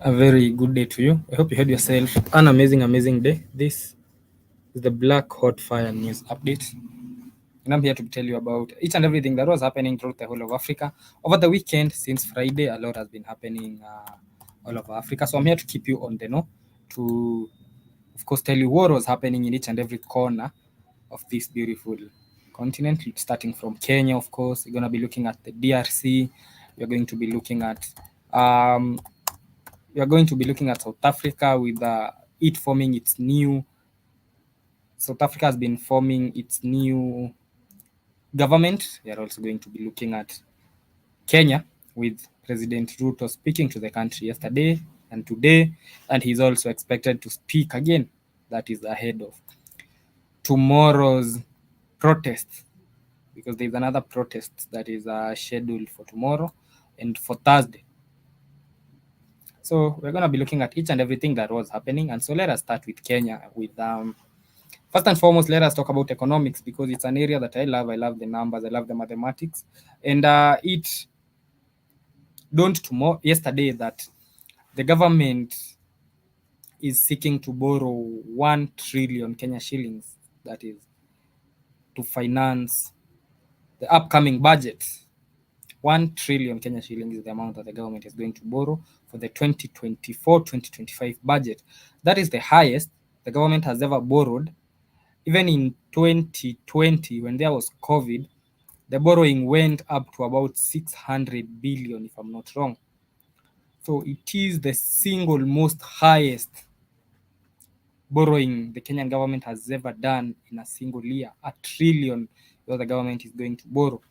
A very good day to you. I hope you had yourself an amazing day. This is the Black Hot Fire News Update. And I'm here to tell you about each and everything that was happening throughout the whole of Africa. Over the weekend, since Friday, a lot has been happening all over Africa. So I'm here to keep you on the know, to, of course, tell you what was happening in each and every corner of this beautiful continent, starting from Kenya, of course. We're going to be looking at the DRC. We're going to be looking at South Africa with it forming its new. South Africa has been forming its new government. We are also going to be looking at Kenya with President Ruto speaking to the country yesterday and today, and he's also expected to speak again. That is ahead of tomorrow's protest, because there's another protest that is scheduled for tomorrow and for Thursday. So we're going to be looking at each and everything that was happening. And so let us start with Kenya. With first and foremost, let us talk about economics, because it's an area that I love. I love the numbers. I love the mathematics. And it dawned tomorrow yesterday that the government is seeking to borrow 1 trillion Kenya shillings, that is, to finance the upcoming budget. 1 trillion Kenya shillings is the amount that the government is going to borrow for the 2024-2025 budget. That is the highest the government has ever borrowed. Even in 2020, when there was COVID, the borrowing went up to about 600 billion, if I'm not wrong. So it is the single most highest borrowing the Kenyan government has ever done in a single year. 1 trillion the government is going to borrow.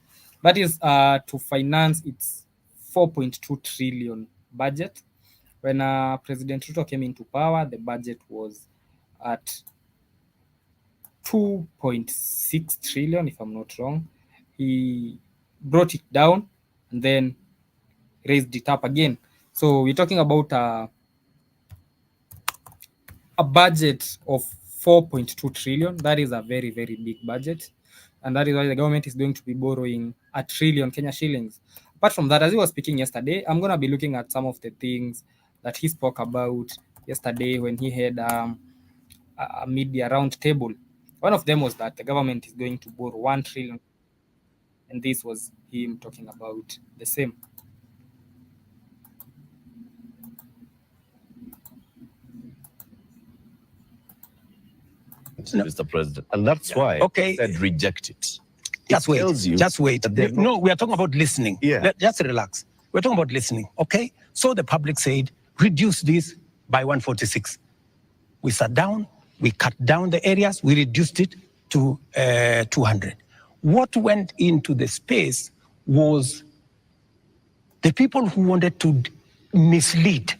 That is to finance its 4.2 trillion budget. When President Ruto came into power, the budget was at 2.6 trillion, if I'm not wrong. He brought it down and then raised it up again. So we're talking about a budget of 4.2 trillion. That is a very big budget. And that is why the government is going to be borrowing 1 trillion Kenya shillings. Apart from that, as he was speaking yesterday, I'm going to be looking at some of the things that he spoke about yesterday when he had a media round table. One of them was that the government is going to borrow 1 trillion. And this was him talking about the same. Mr. President. And that's why I said reject it. Just wait. No, we are talking about listening. Just relax. We're talking about listening, okay? So the public said, reduce this by 146. We sat down, we cut down the areas, we reduced it to 200. What went into the space was the people who wanted to mislead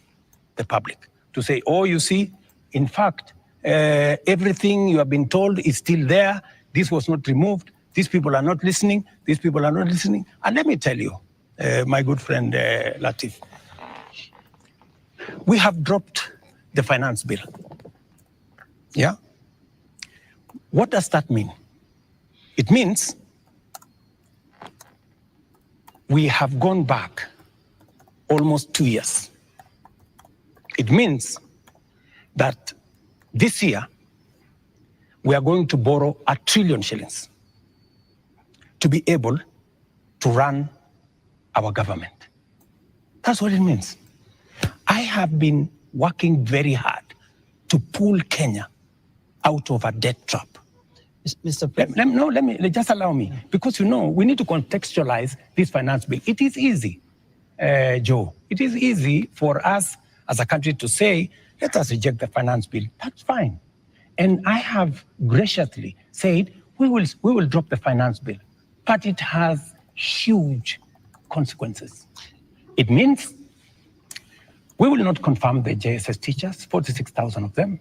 the public, to say, oh, you see, in fact, everything you have been told is still there. This was not removed. These people are not listening. These people are not listening. And let me tell you, my good friend Latif, we have dropped the finance bill. Yeah? What does that mean? It means we have gone back almost 2 years. It means that this year, we are going to borrow 1 trillion shillings to be able to run our government. That's what it means. I have been working very hard to pull Kenya out of a debt trap. Mr. President. Let me just allow me, because we need to contextualize this finance bill. It is easy, Joe. It is easy for us as a country to say, let us reject the finance bill. That's fine. And I have graciously said, we will drop the finance bill. But it has huge consequences. It means we will not confirm the JSS teachers, 46,000 of them.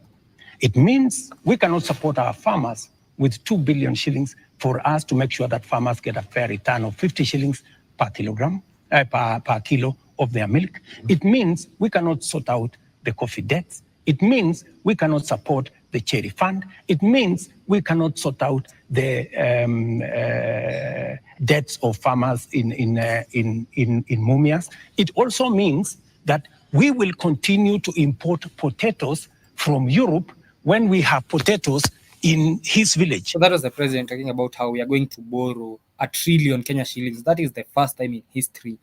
It means we cannot support our farmers with 2 billion shillings for us to make sure that farmers get a fair return of 50 shillings per kilogram, per kilo of their milk. It means we cannot sort out the coffee debts. It means we cannot support the cherry fund. It means we cannot sort out the debts of farmers in Mumias. It also means that we will continue to import potatoes from Europe when we have potatoes in his village. So that was the president talking about how we are going to borrow 1 trillion Kenya shillings. That is the first time in history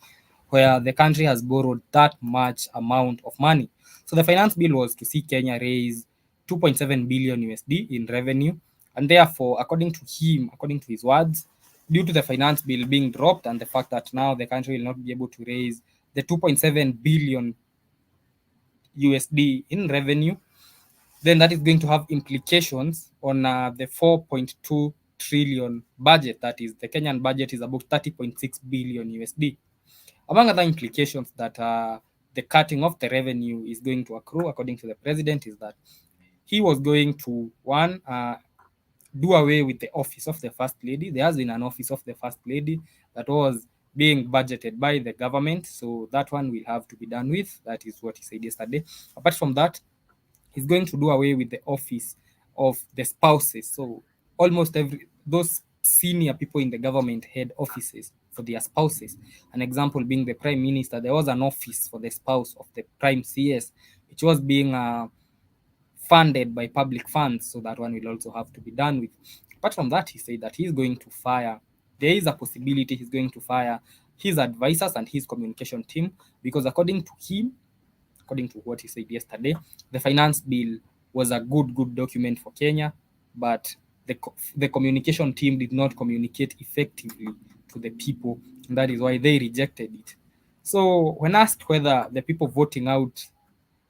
where the country has borrowed that much amount of money. So the finance bill was to see Kenya raise 2.7 billion USD in revenue. And therefore, according to him, according to his words, due to the finance bill being dropped and the fact that now the country will not be able to raise the 2.7 billion USD in revenue, then that is going to have implications on the 4.2 trillion budget. That is, the Kenyan budget is about 30.6 billion USD. Among other implications that the cutting of the revenue is going to accrue, according to the president, is that he was going to, one, do away with the office of the First Lady. There has been an office of the First Lady that was being budgeted by the government. So that one will have to be done with. That is what he said yesterday. Apart from that, he's going to do away with the office of the spouses. So almost those senior people in the government had offices for their spouses. An example being the prime minister, there was an office for the spouse of the prime CS, which was being funded by public funds. So that one will also have to be done with. Apart from that, he said that he's going to fire. There is a possibility he's going to fire his advisors and his communication team, because according to him, according to what he said yesterday, the finance bill was a good document for Kenya, but the communication team did not communicate effectively to the people, and that is why they rejected it. So when asked whether the people voting out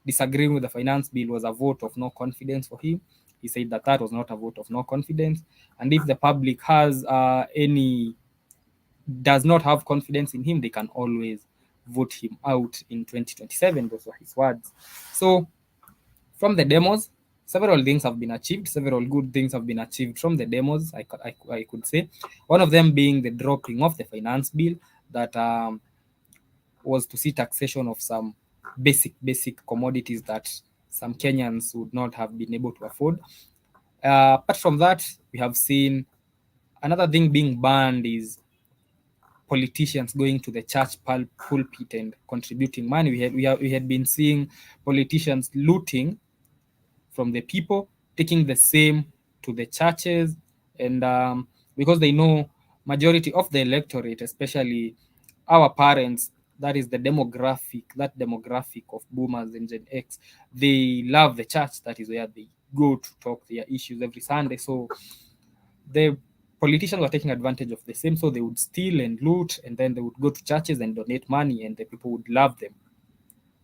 disagreeing with the finance bill was a vote of no confidence for him, he said that that was not a vote of no confidence, and if the public has does not have confidence in him, they can always vote him out in 2027. Those were his words. So from the demos, several things have been achieved. Several good things have been achieved from the demos, I could say. One of them being the dropping of the finance bill that was to see taxation of some basic commodities that some Kenyans would not have been able to afford. Apart from that, we have seen another thing being banned is politicians going to the church pulpit and contributing money. We had been seeing politicians looting from the people, taking the same to the churches, and because they know majority of the electorate, especially our parents, that is that demographic of boomers and Gen X, they love the church. That is where they go to talk their issues every Sunday. So the politicians were taking advantage of the same, so they would steal and loot, and then they would go to churches and donate money, and the people would love them.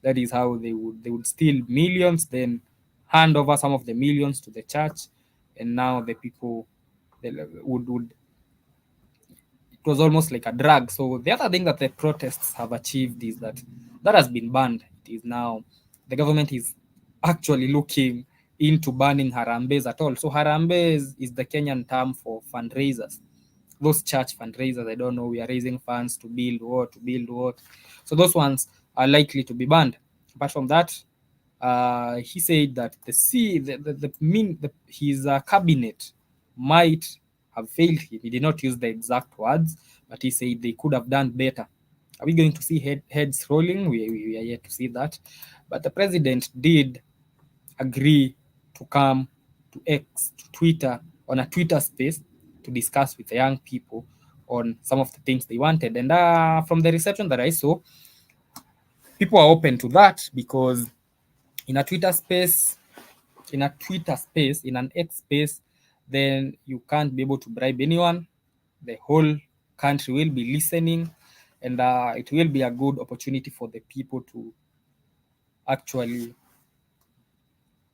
That is how they would steal millions, then hand over some of the millions to the church, and now the people would it was almost like a drug. So the other thing that the protests have achieved is that has been banned. It is now the government is actually looking into banning harambes at all. So harambes is the Kenyan term for fundraisers. Those church fundraisers, I don't know, we are raising funds to build what. So those ones are likely to be banned. Apart from that, he said that his cabinet might have failed him. He did not use the exact words, but he said they could have done better. Are we going to see heads rolling? We are yet to see that. But the president did agree to come to X, to Twitter, on a Twitter space to discuss with the young people on some of the things they wanted. And from the reception that I saw, people are open to that, because in a Twitter space, in an X space, then you can't be able to bribe anyone. The whole country will be listening, and it will be a good opportunity for the people to actually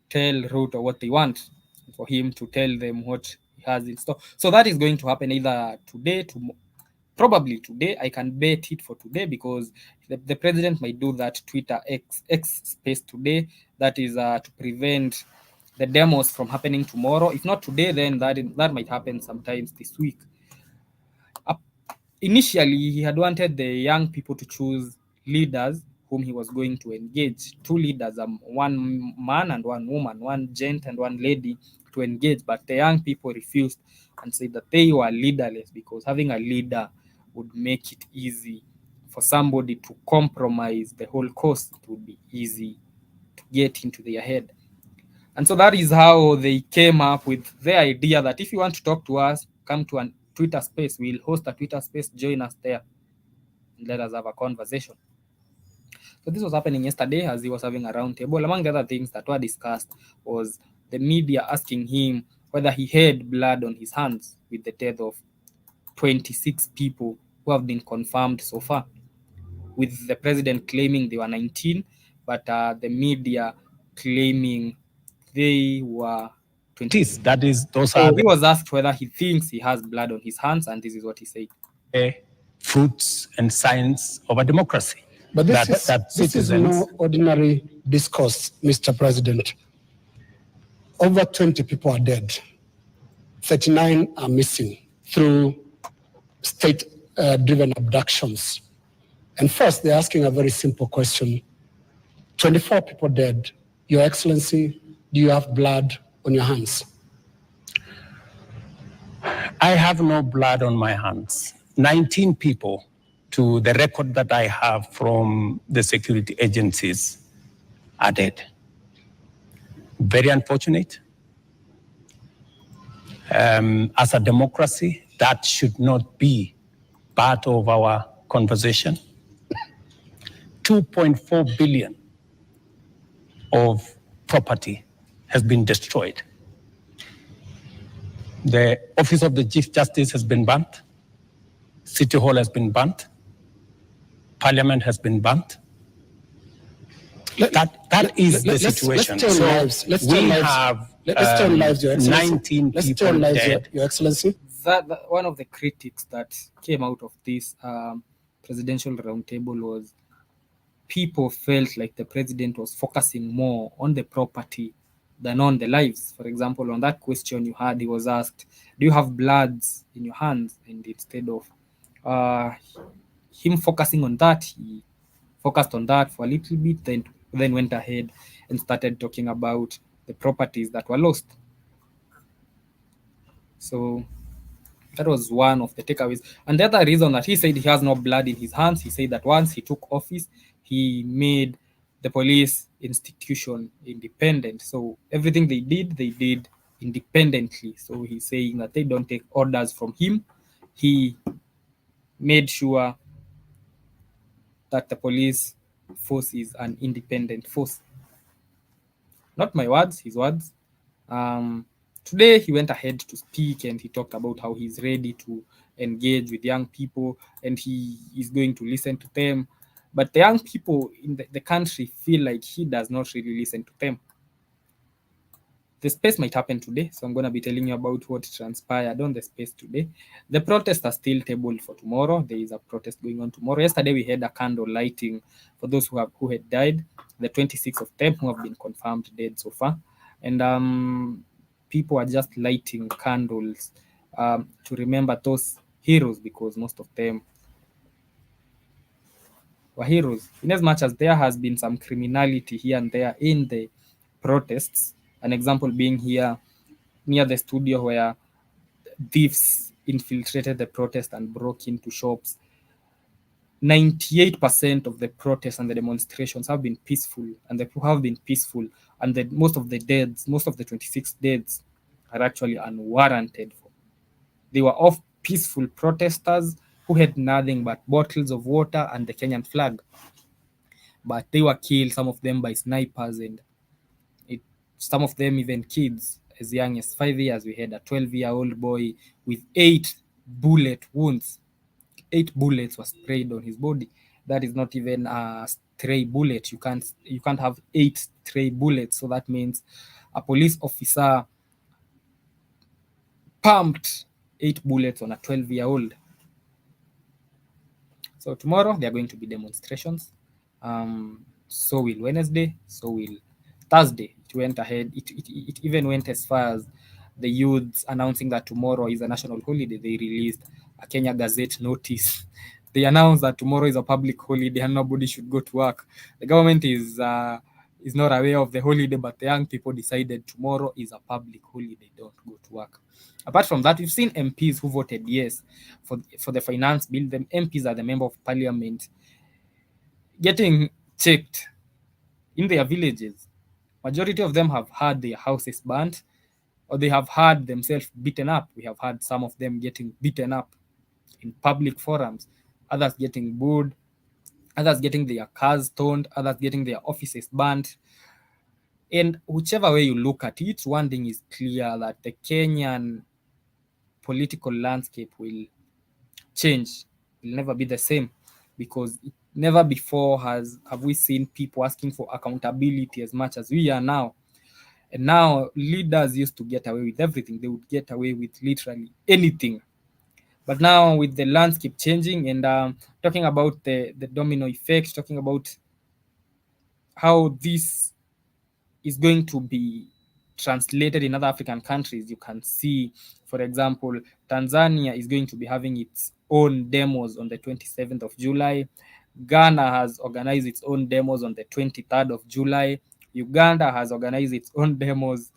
tell Ruto what they want, for him to tell them what he has in store. So that is going to happen either today, probably today. I can bet it for today, because the president might do that Twitter X space today. That is to prevent the demos from happening tomorrow. If not today, then that might happen sometimes this week. Initially, he had wanted the young people to choose leaders whom he was going to engage. Two leaders, one man and one woman, one gent and one lady, to engage. But the young people refused and said that they were leaderless, because having a leader would make it easy for somebody to compromise the whole course, it would be easy to get into their head. And so that is how they came up with the idea that if you want to talk to us, come to a Twitter space. We'll host a Twitter space, join us there, and let us have a conversation. So this was happening yesterday as he was having a round table. Among the other things that were discussed was the media asking him whether he had blood on his hands with the death of 26 people who have been confirmed so far, with the president claiming they were 19, but the media claiming they were 20. That is, those So are he was asked whether he thinks he has blood on his hands, and this is what he said. the fruits and signs of a democracy. But this is no ordinary discourse, Mr. President. Over 20 people are dead. 39 are missing through state-driven abductions. And first, they're asking a very simple question. 24 people dead. Your Excellency, do you have blood on your hands? I have no blood on my hands. 19 people, to the record that I have from the security agencies, are dead. Very unfortunate. As a democracy, that should not be part of our conversation. 2.4 billion of property has been destroyed. The office of the Chief Justice has been burnt. City Hall has been burnt. Parliament has been burnt. That is the situation. Let's turn lives, Your Excellency. 19 people dead. Your Excellency. That one of the critics that came out of this presidential roundtable was people felt like the president was focusing more on the property than on the lives. For example, on that question you had, he was asked, do you have bloods in your hands? And instead of him focusing on that, he focused on that for a little bit, then went ahead and started talking about the properties that were lost. So that was one of the takeaways. And the other reason that he said he has no blood in his hands, he said that once he took office, he made the police institution independent. So everything they did independently. So he's saying that they don't take orders from him. He made sure that the police force is an independent force. Not my words, his words. Today he went ahead to speak and he talked about how he's ready to engage with young people and he is going to listen to them. But the young people in the country feel like he does not really listen to them. The space might happen today, so I'm going to be telling you about what transpired on the space today. The protests are still tabled for tomorrow. There is a protest going on tomorrow. Yesterday we had a candle lighting for those who had died, the 26 of them who have been confirmed dead so far. And people are just lighting candles to remember those heroes, because most of them were heroes. In as much as there has been some criminality here and there in the protests, an example being here near the studio where thieves infiltrated the protest and broke into shops. 98% of the protests and the demonstrations have been peaceful, and the people have been peaceful, and most of the 26 deaths are actually unwarranted. They were of peaceful protesters who had nothing but bottles of water and the Kenyan flag, but they were killed, some of them by snipers, and some of them even kids as young as 5 years. We had a 12-year-old boy with 8 bullet wounds. 8 bullets were sprayed on his body. That is not even a stray bullet. You can't have 8 stray bullets. So that means a police officer pumped 8 bullets on a 12-year-old. So tomorrow there are going to be demonstrations. So will Wednesday. So will Thursday. It went ahead. It even went as far as the youths announcing that tomorrow is a national holiday. They released a Kenya Gazette notice. They announced that tomorrow is a public holiday and nobody should go to work. The government is not aware of the holiday, but the young people decided tomorrow is a public holiday. Don't go to work. Apart from that, we've seen MPs who voted yes for the finance bill. The MPs are the member of parliament getting checked in their villages. Majority of them have had their houses burnt, or they have had themselves beaten up. We have had some of them getting beaten up in public forums, others getting booed, others getting their cars stoned, others getting their offices burnt. And whichever way you look at it, one thing is clear, that the Kenyan political landscape will change, will never be the same, because never before have we seen people asking for accountability as much as we are now. And now leaders used to get away with everything. They would get away with literally anything. But now with the landscape changing, and talking about the domino effect, talking about how this is going to be translated in other African countries, you can see, for example, Tanzania is going to be having its own demos on the 27th of July. Ghana has organized its own demos on the 23rd of July. Uganda has organized its own demos,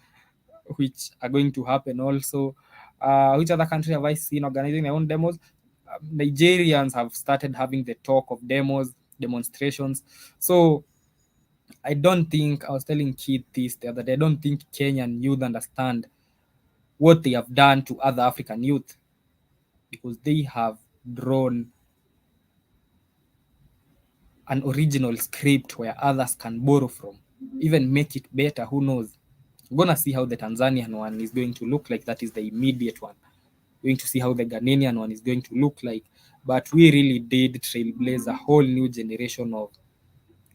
which are going to happen also. Which other country have I seen organizing their own demos? Nigerians have started having the talk of demos, demonstrations. So I don't think, I was telling Keith this the other day, I don't think Kenyan youth understand what they have done to other African youth, because they have drawn an original script where others can borrow from, even make it better. Who knows? We're gonna see how the Tanzanian one is going to look like. That is the immediate one. We're going to see how the Ghanaian one is going to look like. But we really did trailblaze a whole new generation of.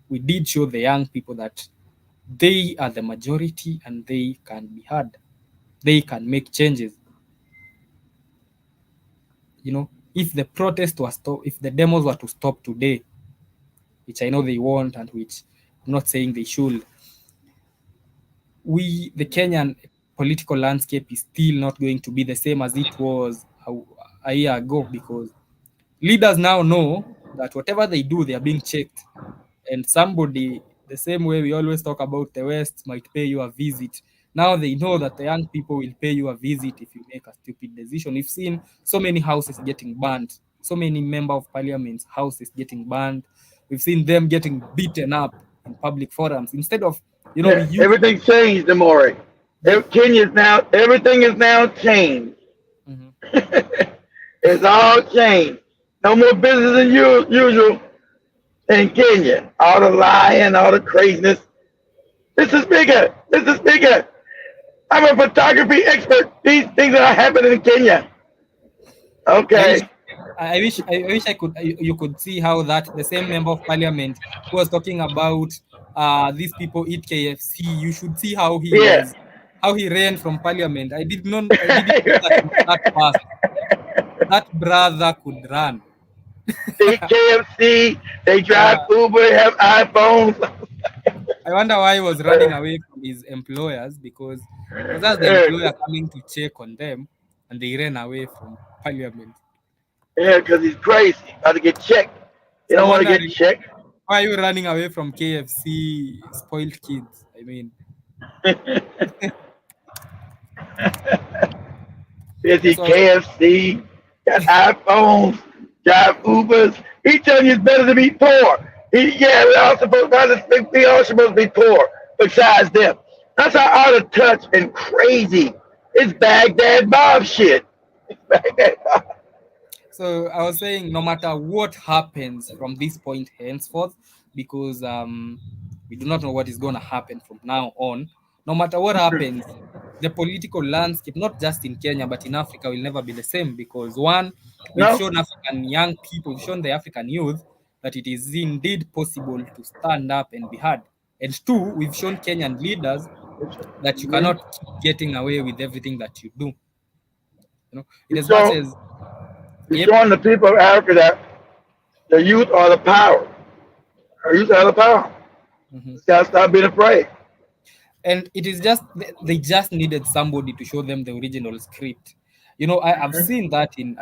We did show the young people that they are the majority and they can be heard. They can make changes. You know, if the protest was stop, if the demos were to stop today, which I know they won't, and which I'm not saying they should, the Kenyan political landscape is still not going to be the same as it was a year ago, because leaders now know that whatever they do, they are being checked. And somebody, the same way we always talk about the West might pay you a visit, now they know that the young people will pay you a visit if you make a stupid decision. We've seen so many houses getting burned, so many member of parliament's houses getting burned. We've seen them getting beaten up in public forums. Instead of, we use everything changed, Amore. Kenya's now, everything is now changed. It's all changed. No more business as usual in Kenya. All the lying, all the craziness. This is bigger. This is bigger. I'm a photography expert. These things are happening in Kenya. Okay. I wish you could see how that the same member of parliament who was talking about these people eat KFC. You should see how he ran from parliament. I didn't know that fast. That brother could run. They eat KFC, they drive Uber, have iPhones. I wonder why he was running away from his employers, because that's the employer coming to check on them, and they ran away from parliament. Yeah, because he's crazy. Got to get checked. They don't want to get checked. Why are you running away from KFC, spoiled kids? I mean. Busy KFC, got iPhones, drive Ubers. He telling you it's better to be poor. We all supposed to be poor besides them. That's how out of touch and crazy. It's Baghdad Bob shit. It's Baghdad Bob. So I was saying, no matter what happens from this point henceforth, because we do not know what is going to happen from now on, no matter what happens, the political landscape, not just in Kenya, but in Africa, will never be the same. Because one, we've shown African young people, we've shown the African youth that it is indeed possible to stand up and be heard. And two, we've shown Kenyan leaders that you cannot keep getting away with everything that you do. It is much as you're showing the people of Africa that the youth are the power. Our youth are the power. You gotta stop being afraid. And it is just, they just needed somebody to show them the original script. I've seen that in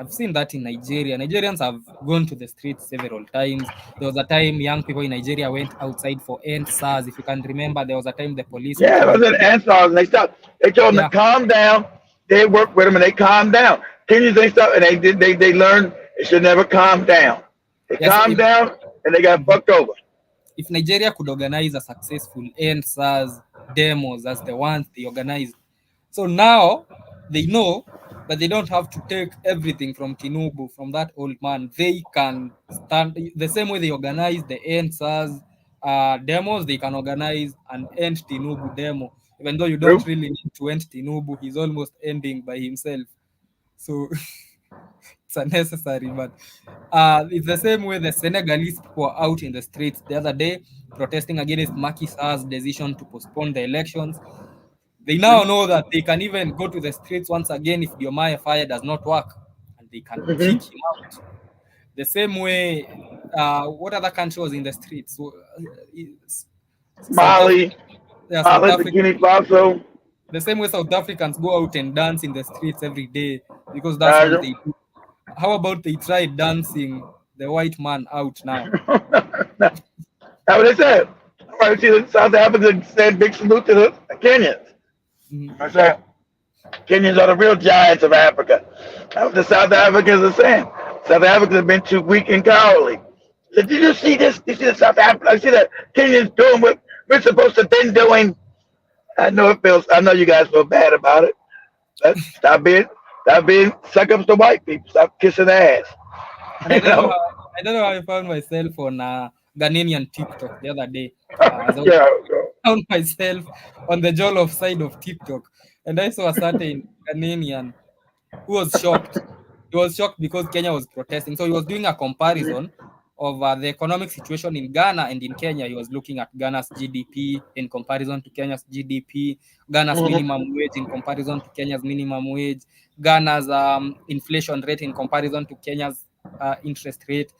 Nigeria. Nigerians have gone to the streets several times. There was a time young people in Nigeria went outside for SARS. If you can remember, there was a time the police. Yeah, it was an SARS, and they stopped. They told them to calm down. They worked with them and they calmed down. Kenyans, they stopped and they learned they should never calm down. They calmed down and they got fucked over. if Nigeria could organize a successful NSAS demos as the ones they organized, so now they know that they don't have to take everything from Tinubu, from that old man. They can stand the same way they organize the NSAS demos, they can organize an end Tinubu demo. Even though you don't really need to end Tinubu, he's almost ending by himself. So it's unnecessary, but it's the same way the Senegalese were out in the streets the other day protesting against Macky Sall's decision to postpone the elections. They now know that they can even go to the streets once again if Diomaye fire does not work, and they can kick him out. The same way, what other country was in the streets? So, South Africa. Mali, Yeah, South Africa. Burkina Faso. The same way South Africans go out and dance in the streets every day because that's all they do. How about they try dancing the white man out now? That's what they said. All right, see, the South Africans said big salute to the Kenyans. I said, Kenyans are the real giants of Africa. That's what the South Africans are saying. South Africans have been too weak and cowardly. Did you see this? You see the South Africa? I see that Kenyans doing what we're supposed to been doing. I know it feels. I know you guys feel bad about it. But stop being suck ups to white people. Stop kissing their ass. And I don't know how I found myself on Ghanaian TikTok the other day. As I found myself on the Jollof side of TikTok, and I saw a certain Ghanaian who was shocked. He was shocked because Kenya was protesting. So he was doing a comparison of the economic situation in Ghana and in Kenya. He was looking at Ghana's GDP in comparison to Kenya's GDP, Ghana's minimum wage in comparison to Kenya's minimum wage, Ghana's inflation rate in comparison to Kenya's interest rate,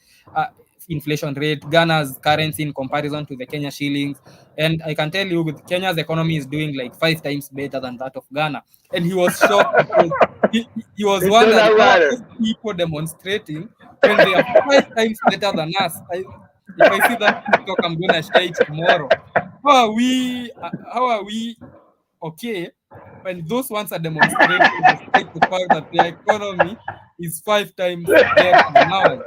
inflation rate, Ghana's currency in comparison to the Kenya shillings. And I can tell you, Kenya's economy is doing like 5 times better than that of Ghana. And he was shocked because he was wondering how those people demonstrating when they are 5 times better than us. If I see that TikTok, I'm gonna share it tomorrow. How are we okay when those ones are demonstrating despite the fact that their economy is 5 times better than ours?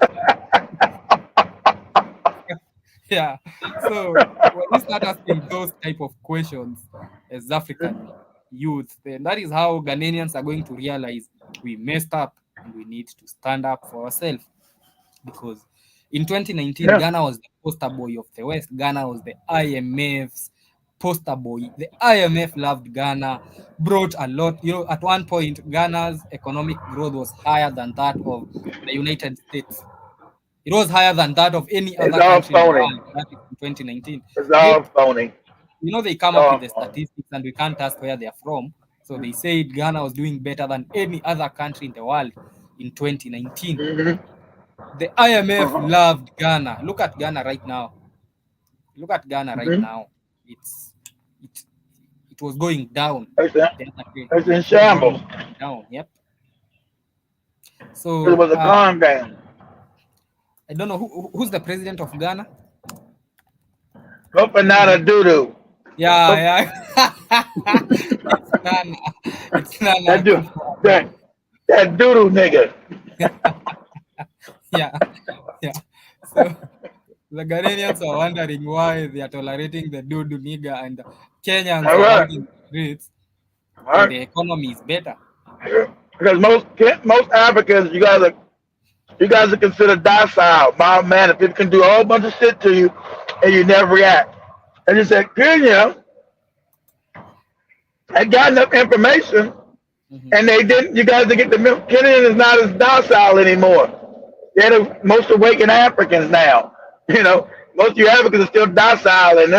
Yeah. So when we start asking those type of questions as African youth, then that is how Ghanaians are going to realize we messed up and we need to stand up for ourselves. Because in 2019, Ghana was the poster boy of the West. Ghana was the IMF's poster boy. The IMF loved Ghana, brought a lot. You know, at one point, Ghana's economic growth was higher than that of the United States. It was higher than that of any other country in the world. That is in 2019. It's all phony. You know, they come up with the statistics and we can't ask where they're from. So they said Ghana was doing better than any other country in the world in 2019. The IMF loved Ghana. Look at Ghana right now. Look at Ghana right now. It was going down. It's in shambles. Down. Yep. So it was a calm down. I don't know who's the president of Ghana. Copenhagen Doodoo. Yeah. It's Nana. It's Nana. That doodoo nigga. Yeah. So the Ghanaians are wondering why they are tolerating the doodoo nigga and Kenyans are out in the streets and the economy is better. Because most Africans, you guys are considered docile, mild mannered. People can do a whole bunch of shit to you and you never react. And you said, Kenya, I got enough information and they didn't, you guys didn't get the milk. Kenya is not as docile anymore. They're the most awakened Africans now. You know, most of you Africans are still docile and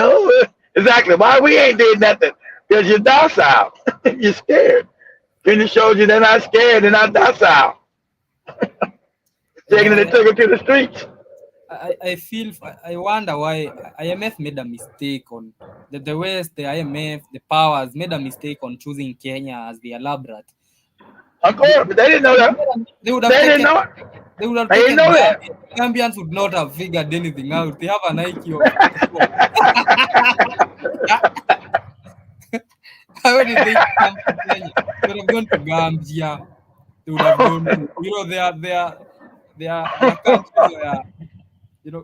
exactly why we ain't did nothing. Because you're docile. You're scared. Kenya showed you they're not scared, they're not docile. They took it to the streets. I wonder why IMF made a mistake on the West, the IMF, the powers made a mistake on choosing Kenya as the elaborate. Of course, but they didn't know that. They would have didn't know it. They would have they taken didn't know that. Gambians would not have figured anything out. They have an IQ of how do they come to Kenya? They would have gone to Gambia. They would have gone to, you know, they are countries where, you know,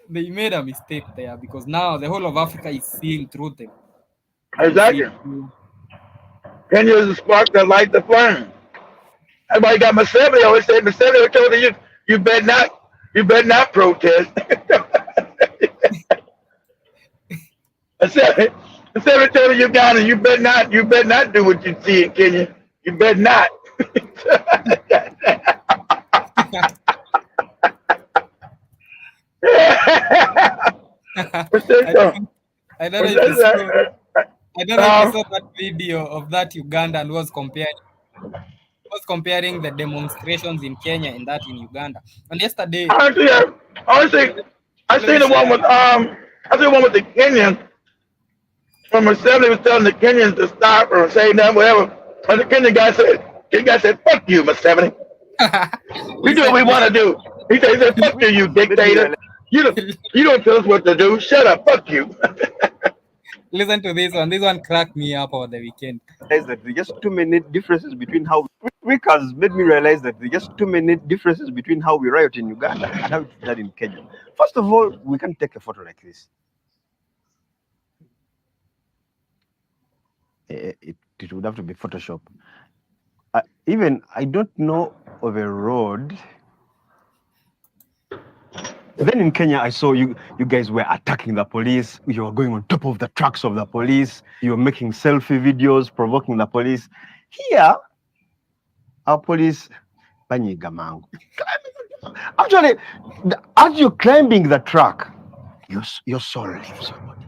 they made a mistake there because now the whole of Africa is seeing through them. They see Exactly. through. Kenya is the spark that light the flame. Everybody got Museveni always say Museveni told you better not protest. Museveni told Uganda you better not do what you see in Kenya. You better not. What's I that? don't, I don't know What's if you saw. that? I don't know if you saw that video of that Ugandan was comparing the demonstrations in Kenya and that in Uganda. And yesterday, Honestly, honestly, I let me seen the share. one with I seen the one with the Kenyans when Museveni was telling the Kenyans to stop or say nothing, whatever. And the Kenyan guy said, "Fuck you, Museveni. We do what listen, we want to do." He said, "Fuck you, you dictator. You don't tell us what to do. Shut up. Fuck you." listen to this one. This one cracked me up over the weekend. That there's just too many differences between how week has made me realize that there's just too many differences between how we riot in Uganda and how it's done in Kenya. First of all, we can't take a photo like this. It would have to be Photoshop. Even I don't know of a road. Then in Kenya, I saw you guys were attacking the police. You were going on top of the trucks of the police. You were making selfie videos, provoking the police. Here, our police, Banyigamangu. Actually, as you're climbing the truck, your soul leaves your body.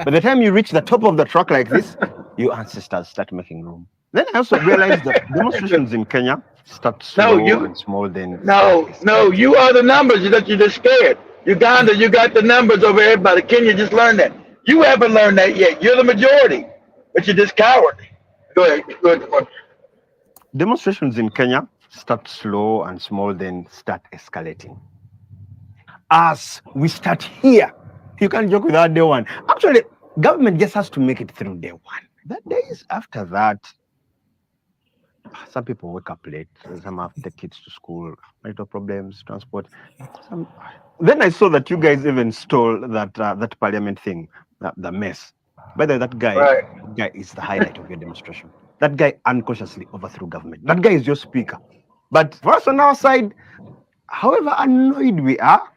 By the time you reach the top of the truck like this, your ancestors start making room. Then I also realized that demonstrations in Kenya start slow and small. Then no, you are the numbers that you're just scared. Uganda, you got the numbers over everybody. Kenya just learned that. You haven't learned that yet. You're the majority, but you're just cowardly. Go ahead. Demonstrations in Kenya start slow and small, then start escalating. As we start here, you can't joke without day one. Actually, government just has to make it through day one. The days after that, some people wake up late. Some have to take kids to school, marital problems, transport. Then I saw that you guys even stole that parliament thing, the mess. By the way, that guy is the highlight of your demonstration. That guy unconsciously overthrew government. That guy is your speaker. But for us on our side, however annoyed we are,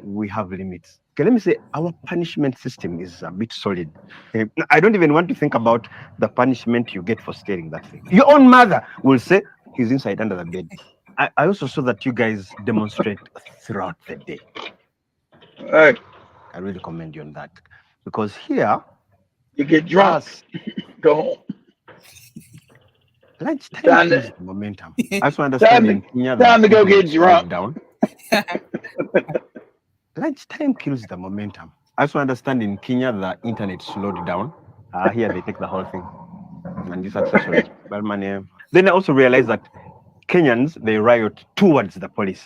we have limits. Okay, let me say our punishment system is a bit solid. I don't even want to think about the punishment you get for stealing that thing. Your own mother will say he's inside under the bed. I also saw that you guys demonstrate throughout the day. Right. I really commend you on that. Because here you get drunk. Go home. Lunchtime kills the momentum. I also understand in Kenya time to go get drunk. Down. Lunchtime kills the momentum. I also understand in Kenya the internet slowed down. Here they take the whole thing and use accessories. Then I also realized that Kenyans, they riot towards the police.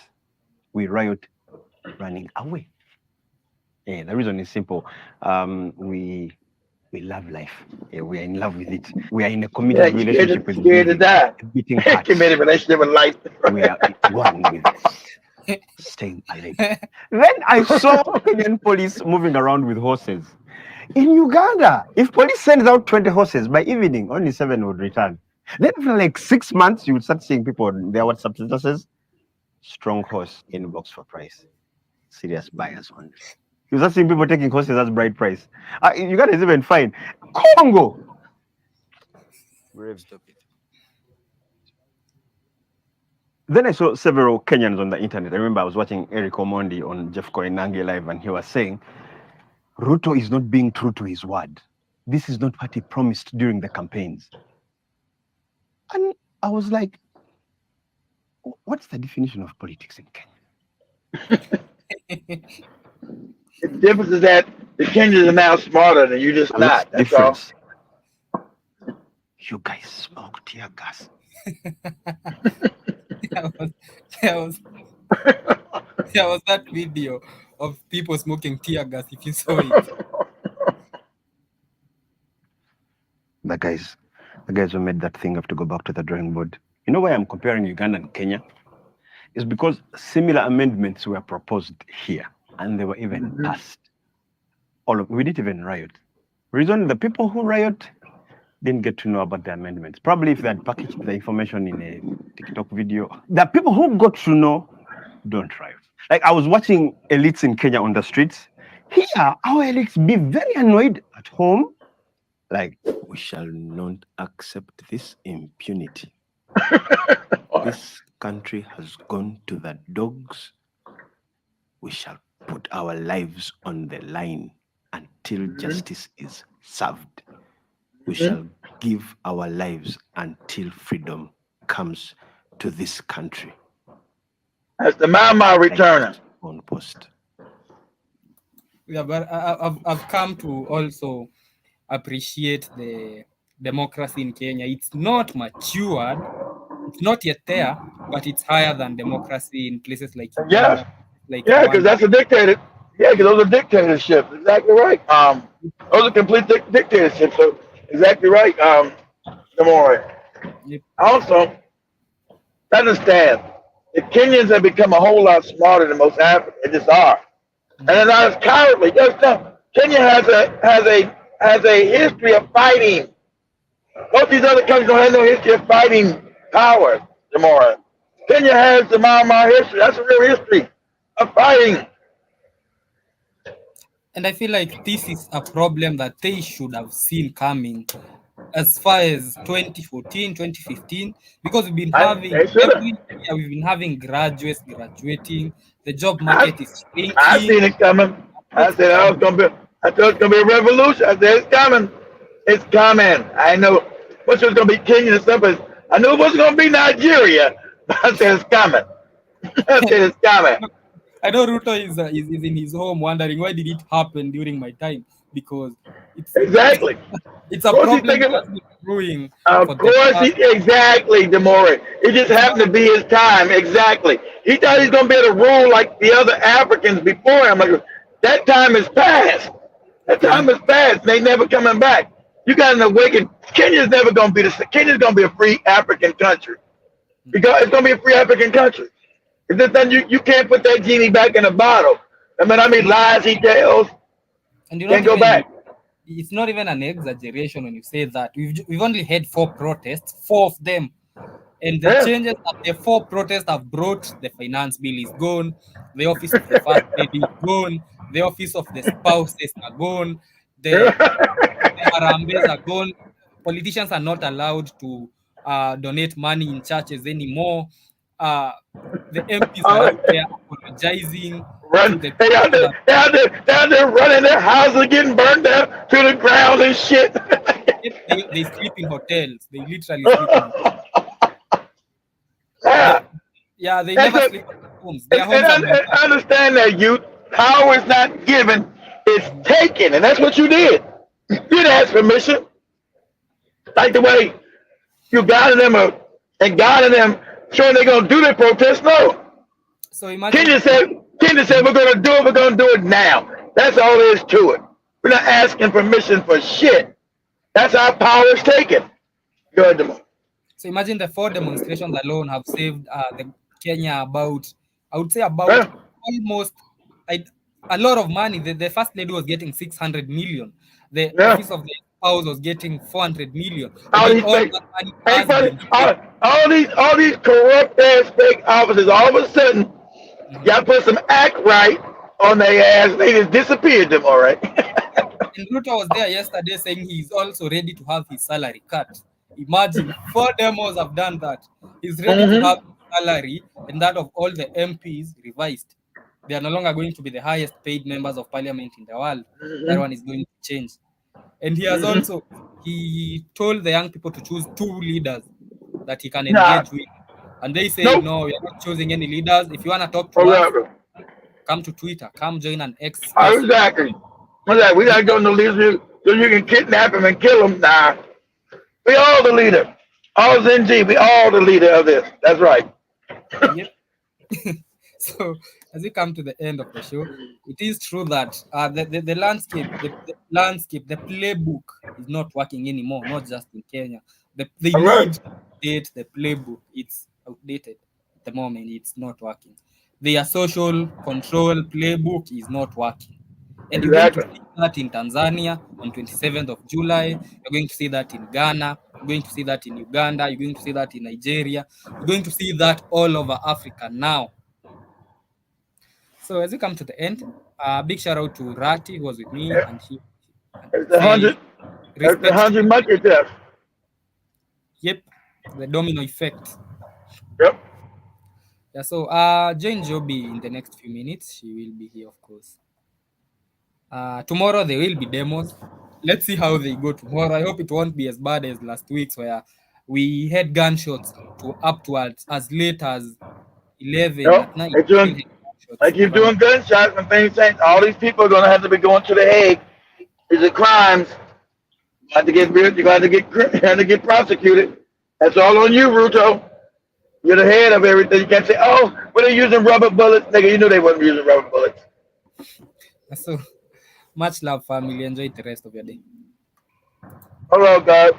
We riot running away. The reason is simple. We love life. We are in love with it. We are in a committed relationship with it. Beating hearts. Committed relationship with life. We are one with it. Staying alive. Then I saw Kenyan police moving around with horses. In Uganda, if police sends out 20 horses, by evening, only 7 would return. Then for like 6 months, you would start seeing people on their WhatsApp statuses, strong horse inbox for price. Serious buyers only. You start seeing people taking horses as bride price. Uganda is even fine. Congo. Stop it. Then I saw several Kenyans on the internet. I remember I was watching Eric Omondi on Jeff Koinange live, and he was saying, Ruto is not being true to his word. This is not what he promised during the campaigns. And I was like, what's the definition of politics in Kenya? The difference is that the Kenyans are now smarter than you just not. That's difference. All. You guys smoke tear gas. There was that video of people smoking tear gas, if you saw it. The guys who made that thing have to go back to the drawing board. You know why I'm comparing Uganda and Kenya? It's because similar amendments were proposed here. and they were even passed. We didn't even riot. Reason the people who riot didn't get to know about the amendments. Probably if they had packaged the information in a TikTok video, the people who got to know don't riot. Like I was watching elites in Kenya on the streets. Here, our elites be very annoyed at home. Like, we shall not accept this impunity. This country has gone to the dogs. We shall put our lives on the line until justice is served. We shall give our lives until freedom comes to this country. That's the Mama returning. On post. Yeah, but I've come to also appreciate the democracy in Kenya. It's not matured, it's not yet there, but it's higher than democracy in places like Uganda, like yeah, because that's a dictator. Yeah, because those are dictatorships. Exactly right. Those are complete dictatorships. So exactly right. Demore. Yep. Also, understand the Kenyans have become a whole lot smarter than most Africans. They just are, and they're not as cowardly. Just Kenya has a history of fighting. Most of these other countries don't have no history of fighting power, Demore. Kenya has the Mama history. That's a real history of fighting. And I feel like this is a problem that they should have seen coming as far as 2014, 2015, because we've been having every year we've been having graduates graduating. The job market is shrinking. I seen it coming. I said I thought it was gonna be a revolution. I said it's coming. It's coming. I know which was gonna be Kenya and stuff, but I knew it wasn't gonna be Nigeria. But I said it's coming. I said it's coming. I know Ruto is in his home wondering why did it happen during my time, because it's exactly it's a problem that's been brewing. Of course, exactly, Demore. It just happened to be his time. Exactly. He thought he's gonna be able to rule like the other Africans before him. Like that time is past. That time is past. They never coming back. You got an awakened. Kenya's never gonna be Kenya's gonna be a free African country. Because it's gonna be a free African country. It's just that you can't put that genie back in the bottle. I mean lies he tells. And you can't go back. It's not even an exaggeration when you say that. We've only had 4 protests, 4 of them. And the changes that the 4 protests have brought, the finance bill is gone, the office of the first lady is gone, the office of the spouses are gone, the Harambes are gone. Politicians are not allowed to donate money in churches anymore. The MPs are out there apologizing. They out there running their houses, getting burned down to the ground and shit. They sleep in hotels. They literally sleep in hotels. They never sleep at homes. Their homes I understand that, youth. Power is not given, it's taken. And that's what you did. You didn't ask permission. Like the way you guided them and guided them showing they're going to do their protest. No. So imagine. Kenya said, we're going to do it now. That's all there is to it. We're not asking permission for shit. That's how power is taken. Go ahead, Demo. So imagine the 4 demonstrations alone have saved the Kenya about, I would say about almost a lot of money. The first lady was getting 600 million. The office of the house was getting 400 million. All these corrupt ass fake officers, all of a sudden, y'all put some act right on their ass. They just disappeared them, all right. And Ruto was there yesterday saying he's also ready to have his salary cut. Imagine 4 demos have done that. He's ready to have salary and that of all the MPs revised. They are no longer going to be the highest paid members of parliament in the world. That one is going to change. And he has also, he told the young people to choose 2 leaders that he can engage with. And they say, no, we are not choosing any leaders. If you want to talk to us, come to Twitter. Come join an X. Exactly. We're not going to leaders so you can kidnap him and kill him. Nah. We all the leader. All ZNG, we all the leader of this. That's right. Yep. So as we come to the end of the show, it is true that the landscape, the playbook is not working anymore, not just in Kenya. They need to update the playbook. It's outdated at the moment. It's not working. their social control playbook is not working. And you're going to Exactly. see that in Tanzania on 27th of July. You're going to see that in Ghana. You're going to see that in Uganda. You're going to see that in Nigeria. You're going to see that all over Africa now. So as we come to the end, big shout out to Rati, who was with me, and he It's a fairly hundred. It's a respect. 100 monkey deaths. Yep, the domino effect. Yep. Yeah, so join Joby in the next few minutes. She will be here, of course. Tomorrow there will be demos. Let's see how they go tomorrow. I hope it won't be as bad as last week's, where we had gunshots to upwards as late as 11 Yep. at night. They doing. They Gunshots keep around. doing gunshots and things. All these people are gonna have to be going to the Hague. These are crimes. You got to get rid. You got to get. You got to get prosecuted. That's all on you, Ruto. You're the head of everything. You can't say, "Oh, well, they're using rubber bullets." Nigga, you knew they wasn't using rubber bullets. So much love, family. Enjoy the rest of your day. Hello, God.